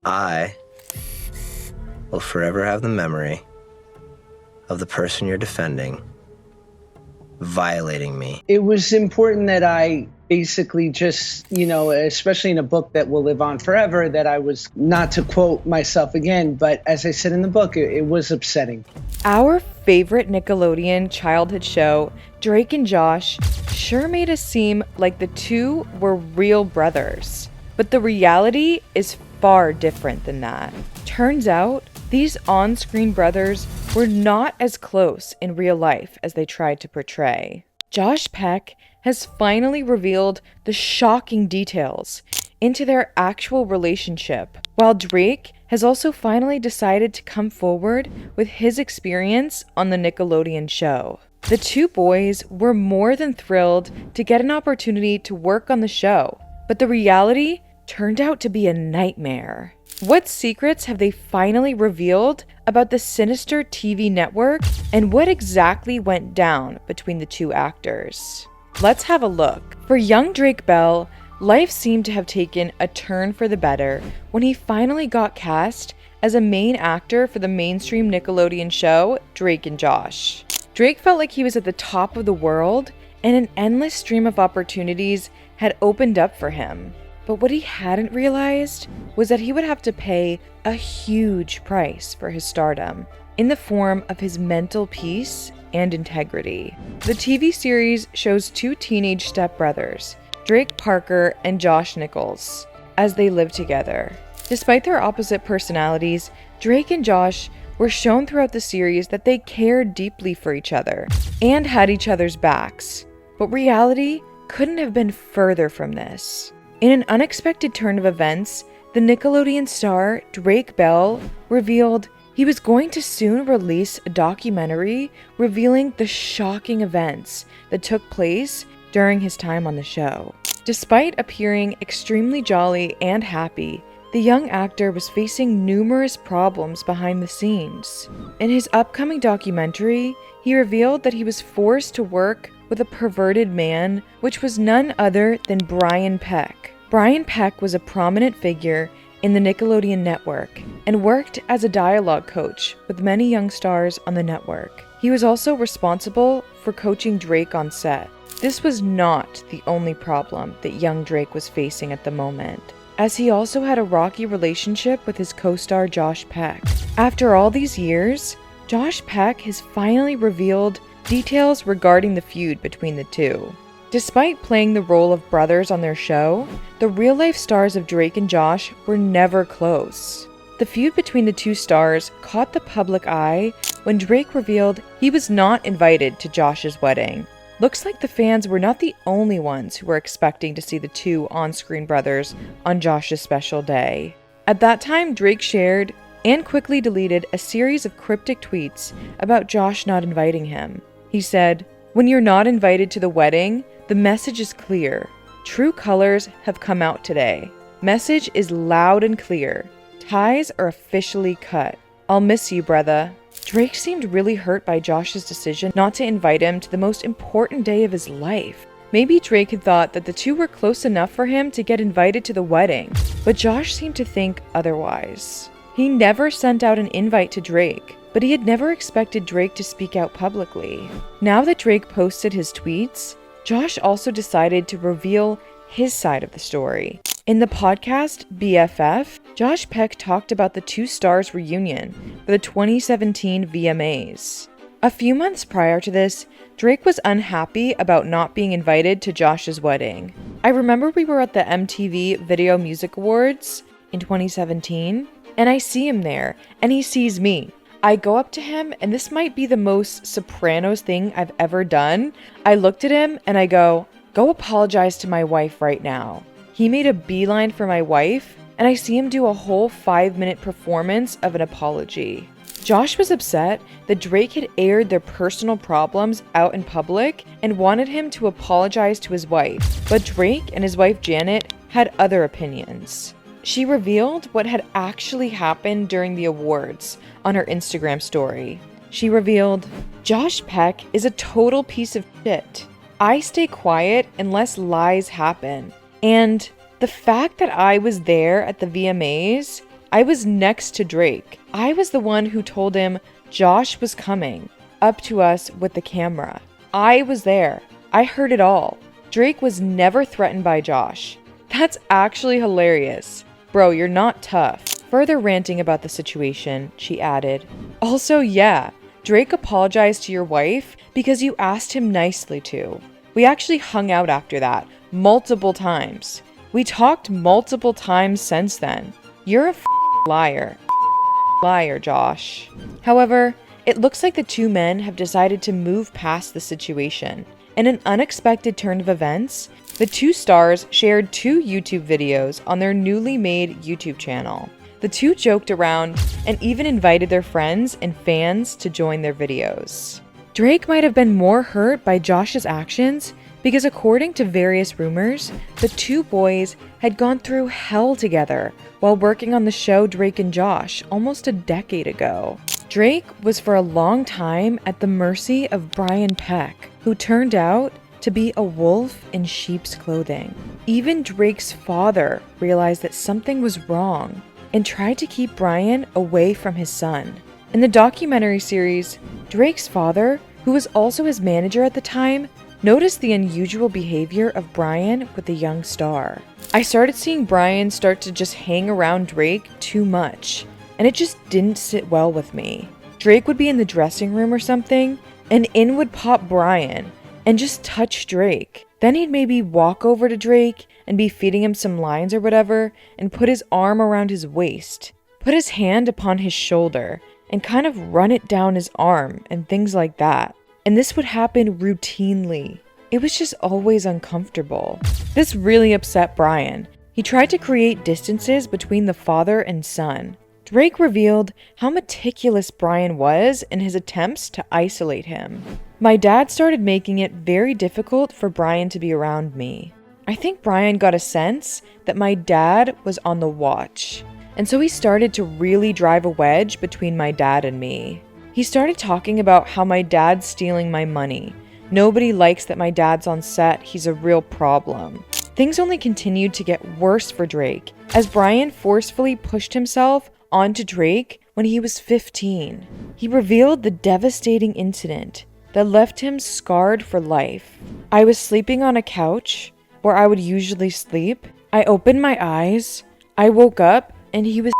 I will forever have the memory of the person you're defending violating me. It was important that I basically just, especially in a book that will live on forever, that I was, not to quote myself again, but as I said in the book, it was upsetting. Our favorite Nickelodeon childhood show, Drake and Josh, sure made us seem like the two were real brothers. But the reality is far different than that. Turns out, these on-screen brothers were not as close in real life as they tried to portray. Josh Peck has finally revealed the shocking details into their actual relationship, while Drake has also finally decided to come forward with his experience on the Nickelodeon show. The two boys were more than thrilled to get an opportunity to work on the show, but the reality turned out to be a nightmare. What secrets have they finally revealed about the Sinister TV network, and what exactly went down between the two actors? Let's have a look. For young Drake Bell, life seemed to have taken a turn for the better when he finally got cast as a main actor for the mainstream Nickelodeon show, Drake and Josh. Drake felt like he was at the top of the world, and an endless stream of opportunities had opened up for him. But what he hadn't realized was that he would have to pay a huge price for his stardom, in the form of his mental peace and integrity. The TV series shows two teenage stepbrothers, Drake Parker and Josh Nichols, as they live together. Despite their opposite personalities, Drake and Josh were shown throughout the series that they cared deeply for each other and had each other's backs. But reality couldn't have been further from this. In an unexpected turn of events, the Nickelodeon star Drake Bell revealed he was going to soon release a documentary revealing the shocking events that took place during his time on the show. Despite appearing extremely jolly and happy, the young actor was facing numerous problems behind the scenes. In his upcoming documentary, he revealed that he was forced to work with a perverted man, which was none other than Brian Peck. Brian Peck was a prominent figure in the Nickelodeon network and worked as a dialogue coach with many young stars on the network. He was also responsible for coaching Drake on set. This was not the only problem that young Drake was facing at the moment, as he also had a rocky relationship with his co-star Josh Peck. After all these years, Josh Peck has finally revealed details regarding the feud between the two. Despite playing the role of brothers on their show, the real-life stars of Drake and Josh were never close. The feud between the two stars caught the public eye when Drake revealed he was not invited to Josh's wedding. Looks like the fans were not the only ones who were expecting to see the two on-screen brothers on Josh's special day. At that time, Drake shared and quickly deleted a series of cryptic tweets about Josh not inviting him. He said, "When you're not invited to the wedding, the message is clear. True colors have come out today. Message is loud and clear. Ties are officially cut. I'll miss you, brother." Drake seemed really hurt by Josh's decision not to invite him to the most important day of his life. Maybe Drake had thought that the two were close enough for him to get invited to the wedding, but Josh seemed to think otherwise. He never sent out an invite to Drake, but he had never expected Drake to speak out publicly. Now that Drake posted his tweets, Josh also decided to reveal his side of the story. In the podcast BFF, Josh Peck talked about the two stars' reunion for the 2017 VMAs. A few months prior to this, Drake was unhappy about not being invited to Josh's wedding. I remember we were at the MTV Video Music Awards in 2017, and I see him there, and he sees me. I go up to him, and this might be the most Sopranos thing I've ever done. I looked at him, and I go apologize to my wife right now. He made a beeline for my wife, and I see him do a whole 5-minute performance of an apology. Josh was upset that Drake had aired their personal problems out in public and wanted him to apologize to his wife, but Drake and his wife Janet had other opinions. She revealed what had actually happened during the awards on her Instagram story. She revealed, "Josh Peck is a total piece of shit. I stay quiet unless lies happen. And the fact that I was there at the VMAs I was next to Drake. I was the one who told him Josh was coming up to us with the camera. I was there. I heard it all. Drake was never threatened by Josh. That's actually hilarious. Bro, you're not tough. Further ranting about the situation, she added, also, yeah, Drake apologized to your wife because you asked him nicely to. We actually hung out after that, multiple times. We talked multiple times since then. You're a liar. Liar, Josh. However, it looks like the two men have decided to move past the situation. In an unexpected turn of events, the two stars shared 2 YouTube videos on their newly made YouTube channel. The two joked around and even invited their friends and fans to join their videos. Drake might have been more hurt by Josh's actions because, according to various rumors, the two boys had gone through hell together while working on the show Drake and Josh almost a decade ago. Drake was for a long time at the mercy of Brian Peck, who turned out to be a wolf in sheep's clothing. Even Drake's father realized that something was wrong and tried to keep Brian away from his son. In the documentary series, Drake's father, who was also his manager at the time, noticed the unusual behavior of Brian with the young star. I started seeing Brian start to just hang around Drake too much, and it just didn't sit well with me. Drake would be in the dressing room or something, and in would pop Brian and just touch Drake. Then he'd maybe walk over to Drake and be feeding him some lines or whatever, and put his arm around his waist, put his hand upon his shoulder, and kind of run it down his arm and things like that. And this would happen routinely. It was just always uncomfortable. This really upset Brian. He tried to create distances between the father and son. Drake revealed how meticulous Brian was in his attempts to isolate him. My dad started making it very difficult for Brian to be around me. I think Brian got a sense that my dad was on the watch, and so he started to really drive a wedge between my dad and me. He started talking about how my dad's stealing my money. Nobody likes that my dad's on set. He's a real problem. Things only continued to get worse for Drake as Brian forcefully pushed himself onto Drake when he was 15. He revealed the devastating incident that left him scarred for life. I was sleeping on a couch where I would usually sleep. I opened my eyes. I woke up and he was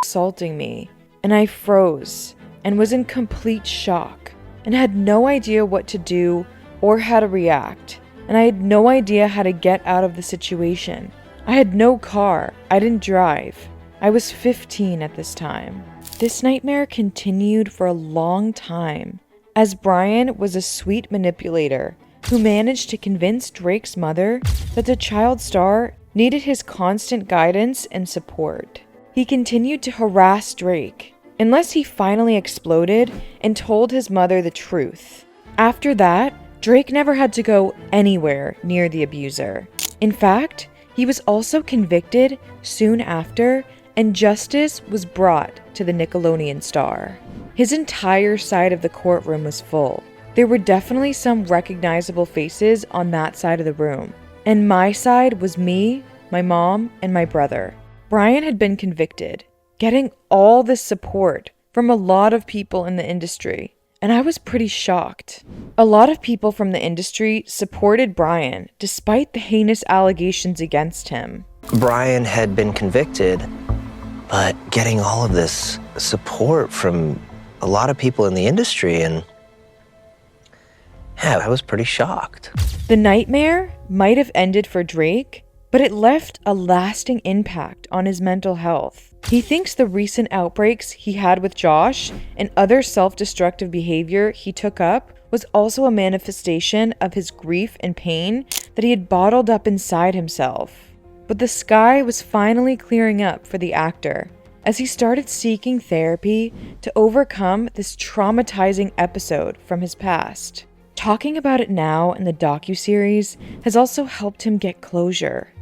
assaulting me, and I froze and was in complete shock and had no idea what to do or how to react, and I had no idea how to get out of the situation. I had no car. I didn't drive. I was 15 at this time. This nightmare continued for a long time, as Brian was a sweet manipulator who managed to convince Drake's mother that the child star needed his constant guidance and support. He continued to harass Drake unless he finally exploded and told his mother the truth. After that, Drake never had to go anywhere near the abuser. In fact, he was also convicted soon after, and justice was brought to the Nickelodeon star. His entire side of the courtroom was full. There were definitely some recognizable faces on that side of the room. And my side was me, my mom, and my brother. Brian had been convicted, getting all this support from a lot of people in the industry. And I was pretty shocked. A lot of people from the industry supported Brian despite the heinous allegations against him. Brian had been convicted, but getting all of this support from a lot of people in the industry, and yeah, I was pretty shocked. The nightmare might have ended for Drake, but it left a lasting impact on his mental health. He thinks the recent outbreaks he had with Josh and other self-destructive behavior he took up was also a manifestation of his grief and pain that he had bottled up inside himself. But the sky was finally clearing up for the actor as he started seeking therapy to overcome this traumatizing episode from his past. Talking about it now in the docuseries has also helped him get closure.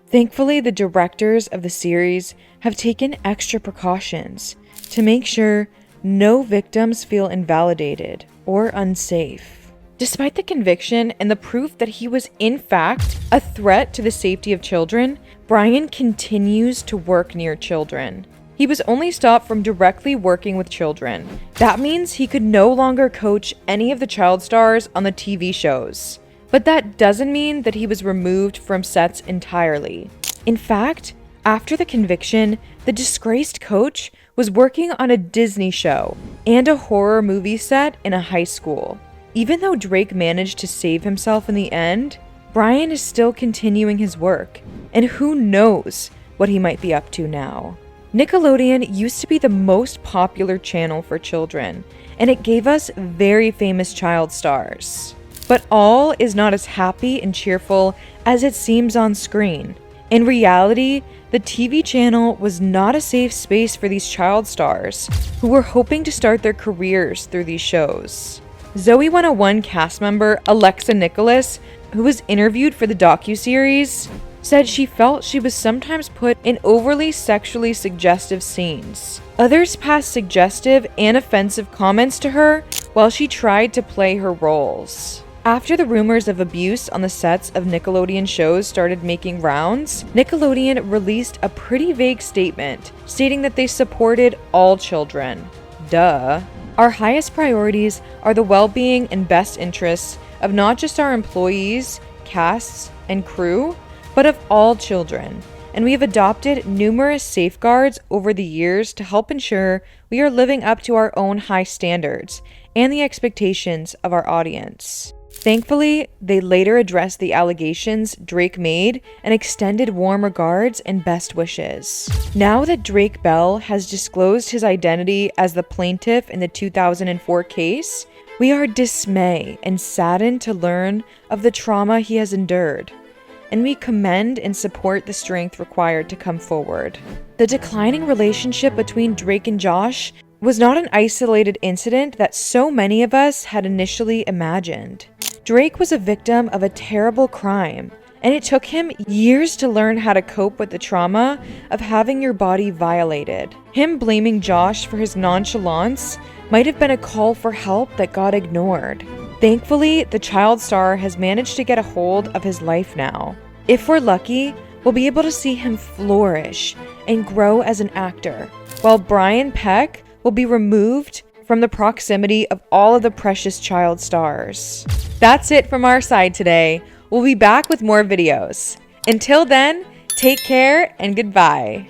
Thankfully, the directors of the series have taken extra precautions to make sure no victims feel invalidated or unsafe. Despite the conviction and the proof that he was in fact a threat to the safety of children, Brian continues to work near children. He was only stopped from directly working with children. That means he could no longer coach any of the child stars on the TV shows. But that doesn't mean that he was removed from sets entirely. In fact, after the conviction, the disgraced coach was working on a Disney show and a horror movie set in a high school. Even though Drake managed to save himself in the end, Brian is still continuing his work, and who knows what he might be up to now. Nickelodeon used to be the most popular channel for children, and it gave us very famous child stars. But all is not as happy and cheerful as it seems on screen. In reality, the TV channel was not a safe space for these child stars who were hoping to start their careers through these shows. Zoe 101 cast member Alexa Nicholas, who was interviewed for the docuseries, said she felt she was sometimes put in overly sexually suggestive scenes. Others passed suggestive and offensive comments to her while she tried to play her roles. After the rumors of abuse on the sets of Nickelodeon shows started making rounds, Nickelodeon released a pretty vague statement stating that they supported all children. Duh. Our highest priorities are the well-being and best interests of not just our employees, casts, and crew, but of all children. And we have adopted numerous safeguards over the years to help ensure we are living up to our own high standards and the expectations of our audience. Thankfully, they later addressed the allegations Drake made and extended warm regards and best wishes. Now that Drake Bell has disclosed his identity as the plaintiff in the 2004 case, we are dismayed and saddened to learn of the trauma he has endured, and we commend and support the strength required to come forward. The declining relationship between Drake and Josh was not an isolated incident that so many of us had initially imagined. Drake was a victim of a terrible crime, and it took him years to learn how to cope with the trauma of having your body violated. Him blaming Josh for his nonchalance might have been a call for help that got ignored. Thankfully, the child star has managed to get a hold of his life now. If we're lucky, we'll be able to see him flourish and grow as an actor, while Brian Peck will be removed from the proximity of all of the precious child stars. That's it from our side today. We'll be back with more videos. Until then, take care and goodbye.